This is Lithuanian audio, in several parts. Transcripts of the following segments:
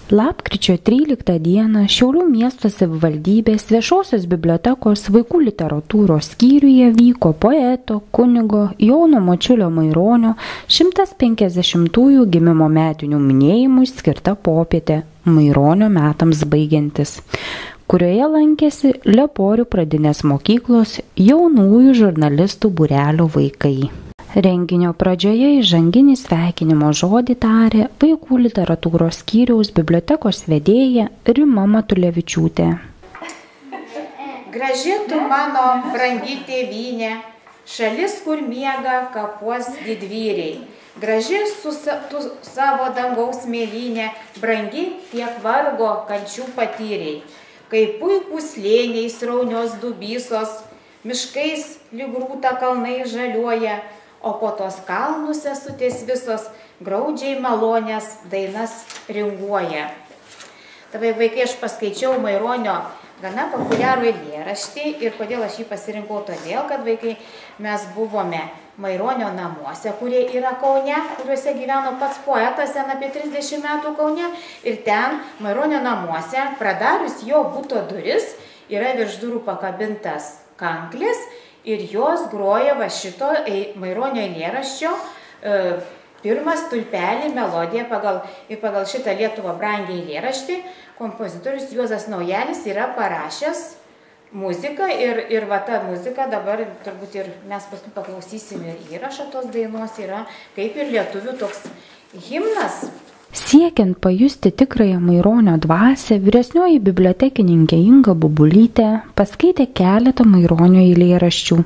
Lapkričio 13 dieną Šiaulių miesto savivaldybės viešosios bibliotekos vaikų literatūros skyriuje vyko poeto, kunigo Jono Mačiulio Maironio 150-ųjų gimimo metinių minėjimui skirta popietė Maironio metams baigiantis, kurioje lankėsi Lieporių pradinės mokyklos jaunųjų žurnalistų būrelio vaikai. Renginio pradžioje įžanginį sveikinimo žodį tarė vaikų literatūros skyriaus bibliotekos vedėja Rima Matulevičiūtė. Graži tu mano brangi tėvynė, šalis, kur miega kapuos didvyriai. Graži tu savo dangaus mėlynė, brangi tiek vargo kančių patyrei. Kaip puikūs slėniai sraunios dubysos, miškais lyg rūta kalnai žaliuoja, o po tos kalnų sesutės visos graudžiai malonės dainas ringuoja. Tavai vaikai, aš paskaičiau Maironio gana populiarų eilėraštį ir kodėl aš jį pasirinkau, todėl, kad vaikai mes buvome Maironio namuose, kurie yra Kaune, kuriuose gyveno pats poetas, sen apie 30 metų Kaune, ir ten Maironio namuose, pradarius jo buto duris, yra virš durų pakabintas kanklis, ir jos groja va šito Maironio eilėraščio pirmą stulpelį melodiją pagal šitą Lietuvą brangią eilėraštį. Kompozitorius Juozas Naujalis yra parašęs muziką ir va ta muzika dabar turbūt ir mes paskui paklausysime įrašą tos dainos, yra kaip ir lietuvių toks himnas. Siekiant pajusti tikrąją Maironio dvasią, vyresnioji bibliotekininkė Inga Bubulytė paskaitė keletą Maironio eilėraščių,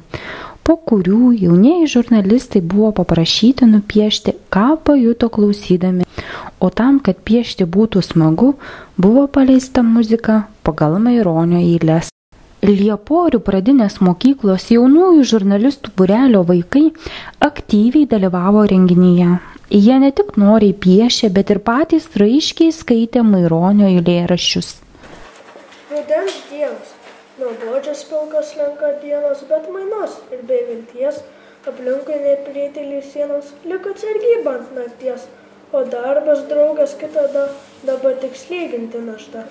po kurių jaunieji žurnalistai buvo paprašyti nupiešti, ką pajuto klausydami, o tam, kad piešti būtų smagu, buvo paleista muzika pagal Maironio eiles. Lieporių pradinės mokyklos jaunųjų žurnalistų būrelio vaikai aktyviai dalyvavo renginyje. Jie ne tik noriai piešė, bet ir patys raiškiai skaitė Maironio eilėraščius. Rudens dienos, nuobodžios pilkos slenka dienos, bet mainos ir be vilties, aplinkui neprieitėliai sienos, liko atsargyba ant nakties, o darbas draugas kitada, dabar tik slėginti našta.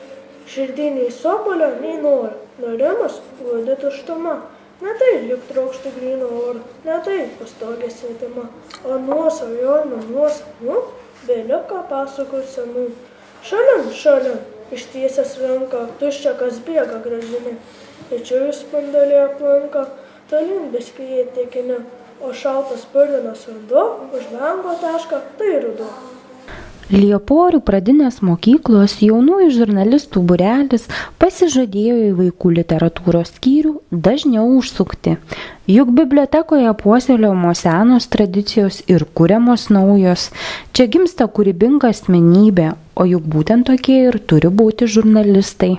Širdį nei sopolio, nei noro, norimas, glūdi tuštuma. Ne tai lyg trokštų gryno oro, ne tai pastogė svetima, o nuosavio nuosavų, beliuką pasakų senų. Šalin, ištiesęs ranką, tuščia kas bėga gražinė, tačiau jis spindulė aplanka, tolin beskyje tekine, o šaltas purvinas vanduo, už lango tašką, tai ruduo. Lieporių pradinės mokyklos jaunųjų žurnalistų būrelis pasižadėjo į vaikų literatūros skyrių dažniau užsukti, juk bibliotekoje puoselėjamos senos tradicijos ir kuriamos naujos. Čia gimsta kūrybinga asmenybė, o juk būtent tokie ir turi būti žurnalistai.